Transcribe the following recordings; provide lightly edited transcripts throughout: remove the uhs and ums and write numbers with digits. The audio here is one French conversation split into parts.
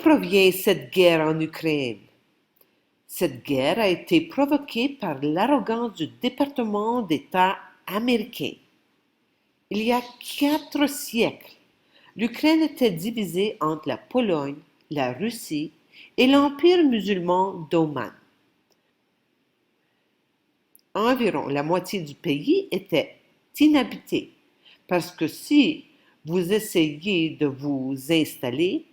provient cette guerre en Ukraine? Cette guerre a été provoquée par l'arrogance du département d'État américain. Il y a 4 siècles, l'Ukraine était divisée entre la Pologne, la Russie et l'Empire musulman d'Oman. Environ la moitié du pays était inhabité, parce que si vous essayez de vous installer,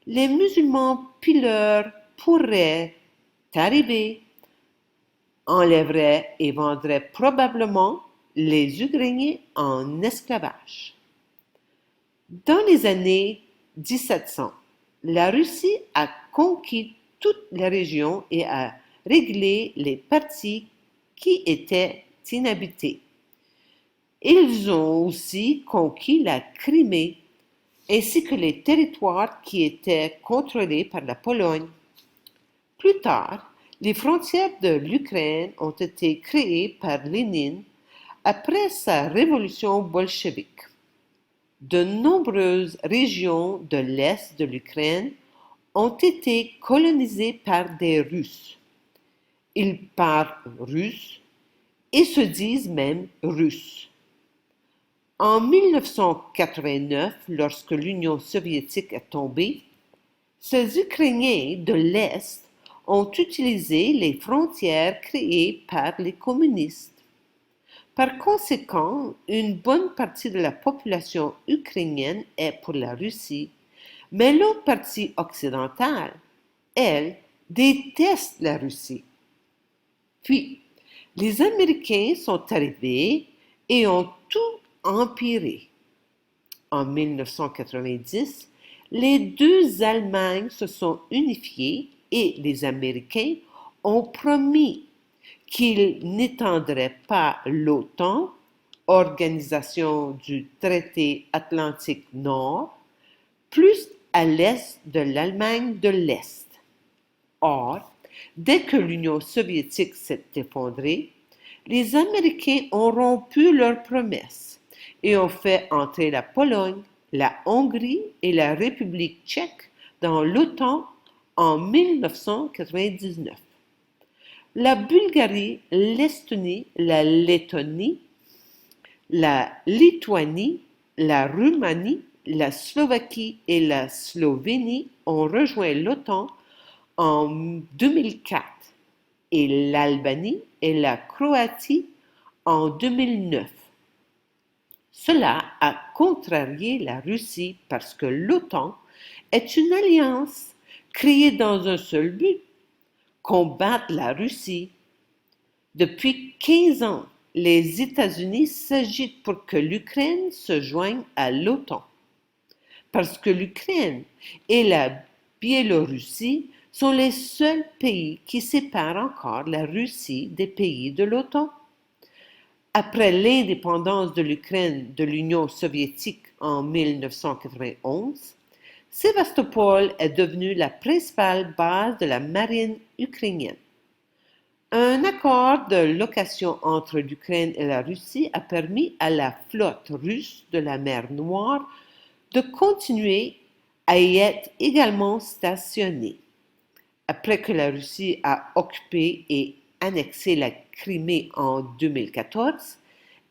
les musulmans pilleurs pourraient arriver, enlèveraient et vendraient probablement les Ukrainiens en esclavage. Dans les années 1700, la Russie a conquis toute la région et a réglé les parties qui étaient inhabitées. Ils ont aussi conquis la Crimée ainsi que les territoires qui étaient contrôlés par la Pologne. Plus tard, les frontières de l'Ukraine ont été créées par Lénine après sa révolution bolchevique. De nombreuses régions de l'Est de l'Ukraine ont été colonisées par des Russes. Ils parlent russe et se disent même russes. En 1989, lorsque l'Union soviétique est tombée, ces Ukrainiens de l'Est ont utilisé les frontières créées par les communistes. Par conséquent, une bonne partie de la population ukrainienne est pour la Russie, mais l'autre partie occidentale, elle, déteste la Russie. Puis, les Américains sont arrivés et ont tout empiré. En 1990, les deux Allemagnes se sont unifiées et les Américains ont promis qu'ils n'étendraient pas l'OTAN, Organisation du Traité Atlantique Nord, plus à l'est de l'Allemagne de l'Est. Or, dès que l'Union soviétique s'est effondrée, les Américains ont rompu leurs promesses et ont fait entrer la Pologne, la Hongrie et la République tchèque dans l'OTAN en 1999. La Bulgarie, l'Estonie, la Lettonie, la Lituanie, la Roumanie, la Slovaquie et la Slovénie ont rejoint l'OTAN en 2004 et l'Albanie et la Croatie en 2009. Cela a contrarié la Russie parce que l'OTAN est une alliance créée dans un seul but, combattre la Russie. Depuis 15 ans, les États-Unis s'agitent pour que l'Ukraine se joigne à l'OTAN, parce que l'Ukraine et la Biélorussie sont les seuls pays qui séparent encore la Russie des pays de l'OTAN. Après l'indépendance de l'Ukraine de l'Union soviétique en 1991, Sébastopol est devenue la principale base de la marine ukrainienne. Un accord de location entre l'Ukraine et la Russie a permis à la flotte russe de la mer Noire de continuer à y être également stationnée. Après que la Russie a occupé et annexé la Crimée en 2014,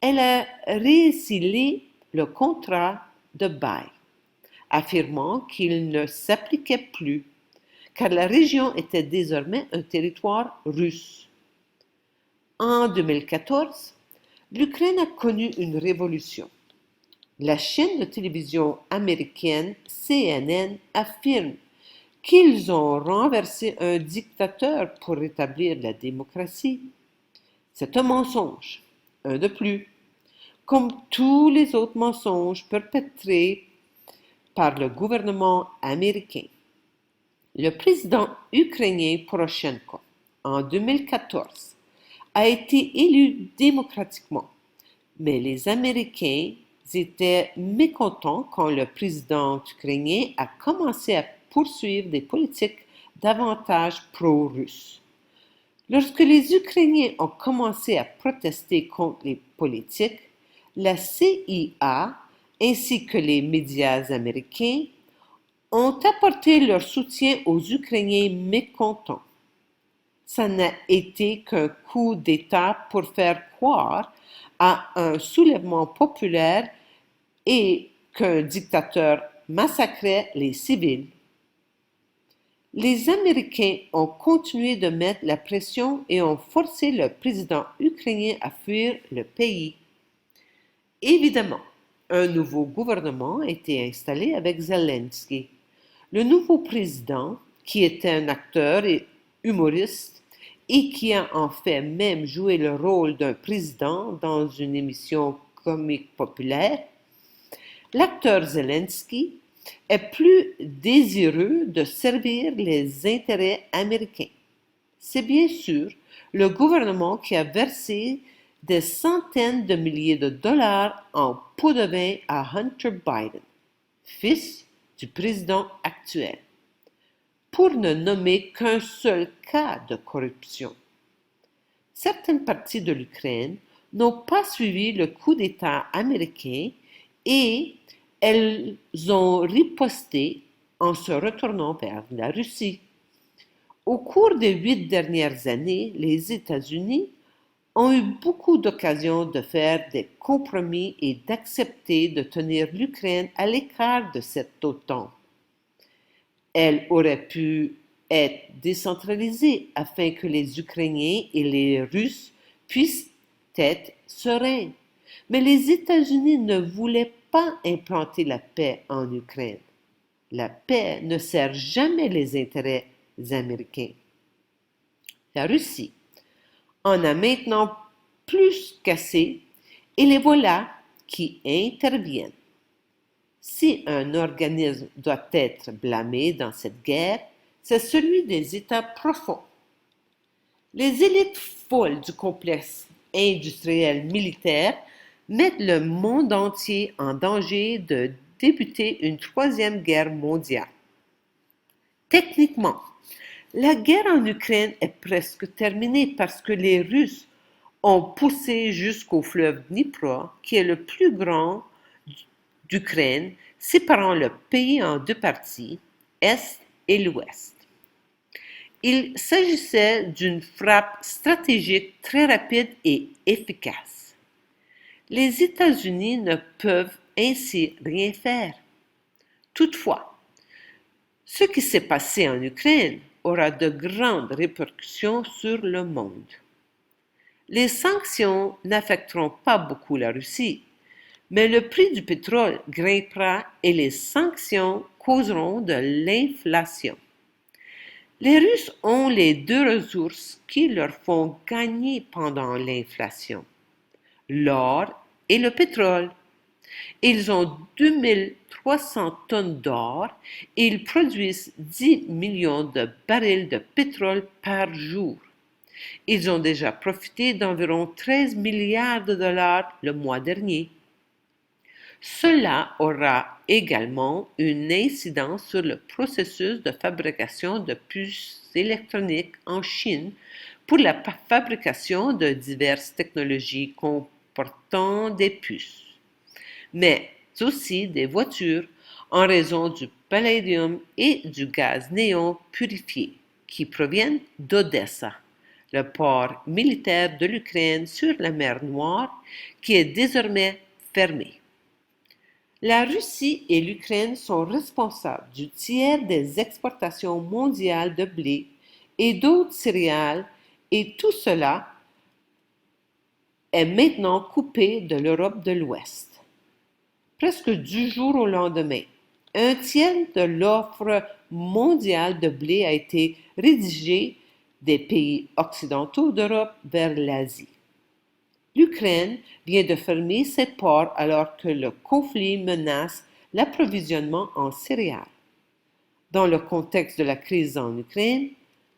elle a résilié le contrat de bail, affirmant qu'il ne s'appliquait plus, car la région était désormais un territoire russe. En 2014, l'Ukraine a connu une révolution. La chaîne de télévision américaine CNN affirme qu'ils ont renversé un dictateur pour rétablir la démocratie. C'est un mensonge, un de plus, comme tous les autres mensonges perpétrés par le gouvernement américain. Le président ukrainien Poroshenko, en 2014, a été élu démocratiquement, mais les Américains étaient mécontents quand le président ukrainien a commencé à poursuivre des politiques davantage pro-russes. Lorsque les Ukrainiens ont commencé à protester contre les politiques, la CIA ainsi que les médias américains ont apporté leur soutien aux Ukrainiens mécontents. Ça n'a été qu'un coup d'État pour faire croire à un soulèvement populaire et qu'un dictateur massacrait les civils. Les Américains ont continué de mettre la pression et ont forcé le président ukrainien à fuir le pays. Évidemment, un nouveau gouvernement a été installé avec Zelensky. Le nouveau président, qui était un acteur et humoriste et qui a en fait même joué le rôle d'un président dans une émission comique populaire, l'acteur Zelensky est plus désireux de servir les intérêts américains. C'est bien sûr le gouvernement qui a versé des centaines de milliers de dollars en pots de vin à Hunter Biden, fils du président actuel, pour ne nommer qu'un seul cas de corruption. Certaines parties de l'Ukraine n'ont pas suivi le coup d'État américain et elles ont riposté en se retournant vers la Russie. Au cours des 8 dernières années, les États-Unis ont eu beaucoup d'occasions de faire des compromis et d'accepter de tenir l'Ukraine à l'écart de cette OTAN. Elle aurait pu être décentralisée afin que les Ukrainiens et les Russes puissent être sereins. Mais les États-Unis ne voulaient pas implanter la paix en Ukraine. La paix ne sert jamais les intérêts américains. La Russie en a maintenant plus qu'assez et les voilà qui interviennent. Si un organisme doit être blâmé dans cette guerre, c'est celui des États profonds. Les élites folles du complexe industriel militaire mettent le monde entier en danger de débuter une troisième guerre mondiale. Techniquement, la guerre en Ukraine est presque terminée parce que les Russes ont poussé jusqu'au fleuve Dnipro, qui est le plus grand d'Ukraine, séparant le pays en deux parties, Est et l'Ouest. Il s'agissait d'une frappe stratégique très rapide et efficace. Les États-Unis ne peuvent ainsi rien faire. Toutefois, ce qui s'est passé en Ukraine aura de grandes répercussions sur le monde. Les sanctions n'affecteront pas beaucoup la Russie, mais le prix du pétrole grimpera et les sanctions causeront de l'inflation. Les Russes ont les deux ressources qui leur font gagner pendant l'inflation, l'or et le pétrole. Ils ont 2300 tonnes d'or et ils produisent 10 millions de barils de pétrole par jour. Ils ont déjà profité d'environ 13 milliards de dollars le mois dernier. Cela aura également une incidence sur le processus de fabrication de puces électroniques en Chine pour la fabrication de diverses technologies comportant des puces, mais aussi des voitures en raison du palladium et du gaz néon purifié qui proviennent d'Odessa, le port militaire de l'Ukraine sur la mer Noire qui est désormais fermé. La Russie et l'Ukraine sont responsables du tiers des exportations mondiales de blé et d'autres céréales et tout cela est maintenant coupé de l'Europe de l'Ouest. Presque du jour au lendemain, un tiers de l'offre mondiale de blé a été rédigé des pays occidentaux d'Europe vers l'Asie. L'Ukraine vient de fermer ses ports alors que le conflit menace l'approvisionnement en céréales. Dans le contexte de la crise en Ukraine,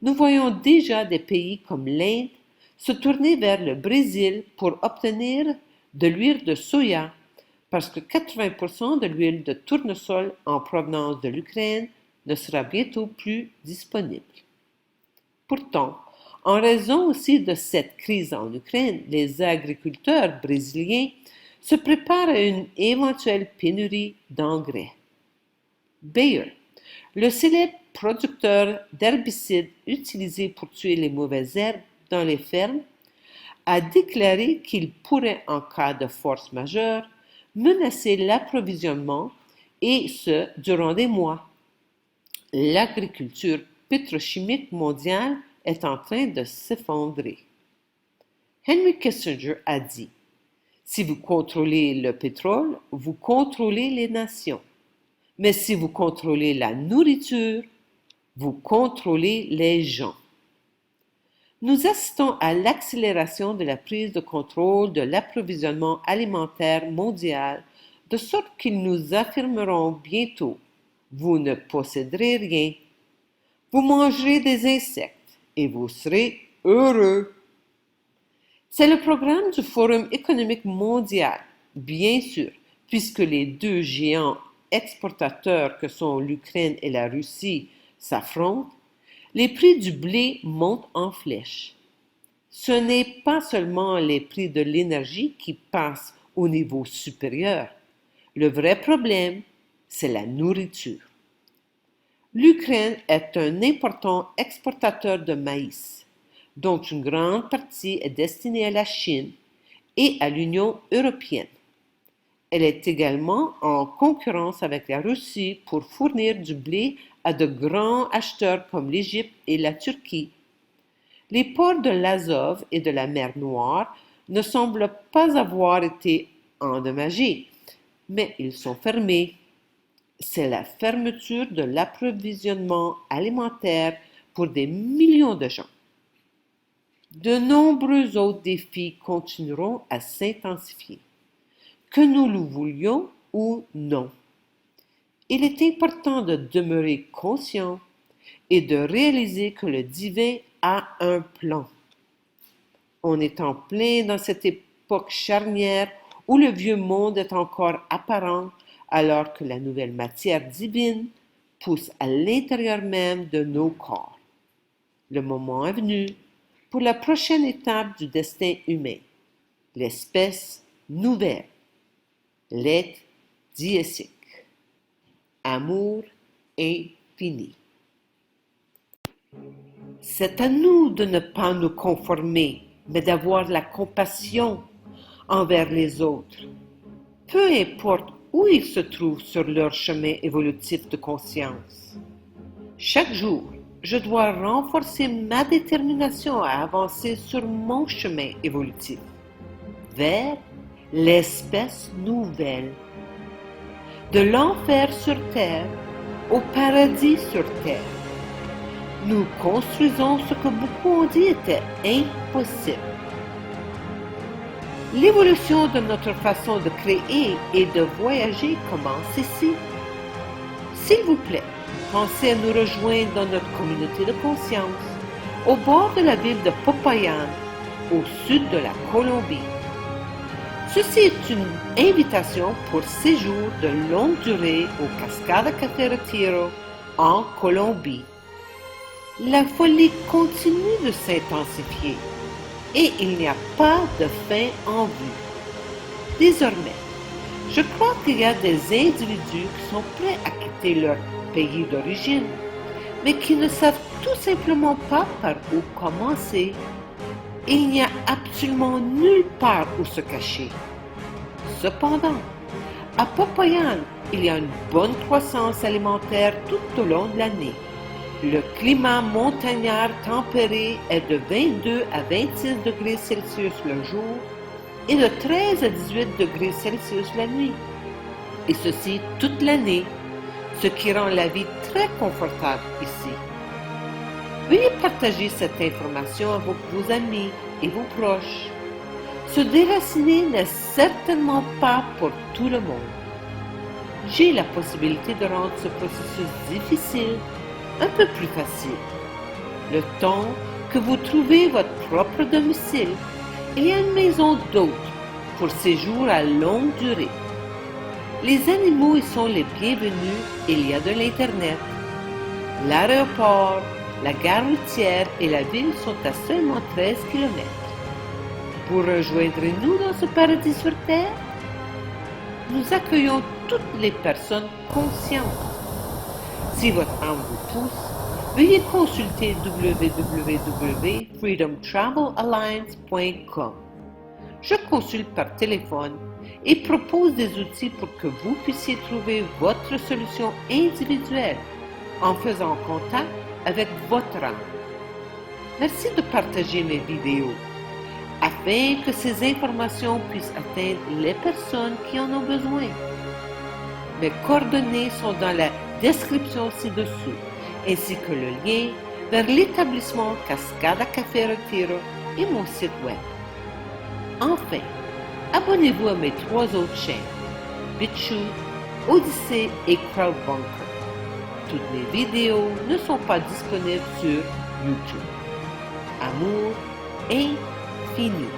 nous voyons déjà des pays comme l'Inde se tourner vers le Brésil pour obtenir de l'huile de soya, parce que 80% de l'huile de tournesol en provenance de l'Ukraine ne sera bientôt plus disponible. Pourtant, en raison aussi de cette crise en Ukraine, les agriculteurs brésiliens se préparent à une éventuelle pénurie d'engrais. Bayer, Le célèbre producteur d'herbicides utilisés pour tuer les mauvaises herbes dans les fermes a déclaré qu'il pourrait, en cas de force majeure, menacer l'approvisionnement, et ce, durant des mois. L'agriculture pétrochimique mondiale est en train de s'effondrer. Henry Kissinger a dit: si vous contrôlez le pétrole, vous contrôlez les nations. Mais si vous contrôlez la nourriture, vous contrôlez les gens. Nous assistons à l'accélération de la prise de contrôle de l'approvisionnement alimentaire mondial, de sorte qu'ils nous affirmeront bientôt: vous ne posséderez rien. Vous mangerez des insectes et vous serez heureux. C'est le programme du Forum économique mondial, bien sûr, puisque les deux géants exportateurs que sont l'Ukraine et la Russie s'affrontent. Les prix du blé montent en flèche. Ce n'est pas seulement les prix de l'énergie qui passent au niveau supérieur. Le vrai problème, c'est la nourriture. L'Ukraine est un important exportateur de maïs, dont une grande partie est destinée à la Chine et à l'Union européenne. Elle est également en concurrence avec la Russie pour fournir du blé à de grands acheteurs comme l'Égypte et la Turquie. Les ports de l'Azov et de la mer Noire ne semblent pas avoir été endommagés, mais ils sont fermés. C'est la fermeture de l'approvisionnement alimentaire pour des millions de gens. De nombreux autres défis continueront à s'intensifier, que nous le voulions ou non. Il est important de demeurer conscient et de réaliser que le divin a un plan. On est en plein dans cette époque charnière où le vieux monde est encore apparent, alors que la nouvelle matière divine pousse à l'intérieur même de nos corps. Le moment est venu pour la prochaine étape du destin humain, l'espèce nouvelle, l'être diésique. Amour infini. C'est à nous de ne pas nous conformer, mais d'avoir la compassion envers les autres, peu importe où ils se trouvent sur leur chemin évolutif de conscience. Chaque jour, je dois renforcer ma détermination à avancer sur mon chemin évolutif vers l'espèce nouvelle. De l'enfer sur terre au paradis sur terre. Nous construisons ce que beaucoup ont dit était impossible. L'évolution de notre façon de créer et de voyager commence ici. S'il vous plaît, pensez à nous rejoindre dans notre communauté de conscience, au bord de la ville de Popayan, au sud de la Colombie. Ceci est une invitation pour séjour de longue durée au Cascada Café Retiro, en Colombie. La folie continue de s'intensifier et il n'y a pas de fin en vue. Désormais, je crois qu'il y a des individus qui sont prêts à quitter leur pays d'origine, mais qui ne savent tout simplement pas par où commencer. Il n'y a absolument nulle part où se cacher. Cependant, à Popayan, il y a une bonne croissance alimentaire tout au long de l'année. Le climat montagnard tempéré est de 22 à 26 degrés Celsius le jour et de 13 à 18 degrés Celsius la nuit. Et ceci toute l'année, ce qui rend la vie très confortable ici. Veuillez partager cette information avec vos amis et vos proches. Se déraciner n'est certainement pas pour tout le monde. J'ai la possibilité de rendre ce processus difficile un peu plus facile. Le temps que vous trouvez votre propre domicile, il y a une maison d'hôte pour séjour à longue durée. Les animaux y sont les bienvenus et il y a de l'Internet. L'aéroport, la gare routière et la ville sont à seulement 13 km. Vous rejoindrez-nous dans ce paradis sur Terre? Nous accueillons toutes les personnes conscientes. Si votre âme vous pousse, veuillez consulter www.freedomtravelalliance.com. Je consulte par téléphone et propose des outils pour que vous puissiez trouver votre solution individuelle en faisant contact avec votre âme. Merci de partager mes vidéos afin que ces informations puissent atteindre les personnes qui en ont besoin. Mes coordonnées sont dans la description ci-dessous, ainsi que le lien vers l'établissement Cascada Café Retiro et mon site web. Enfin, abonnez-vous à mes 3 autres chaînes, BitChute, Odyssey et Crowdbunker. Toutes mes vidéos ne sont pas disponibles sur YouTube. Amour infini.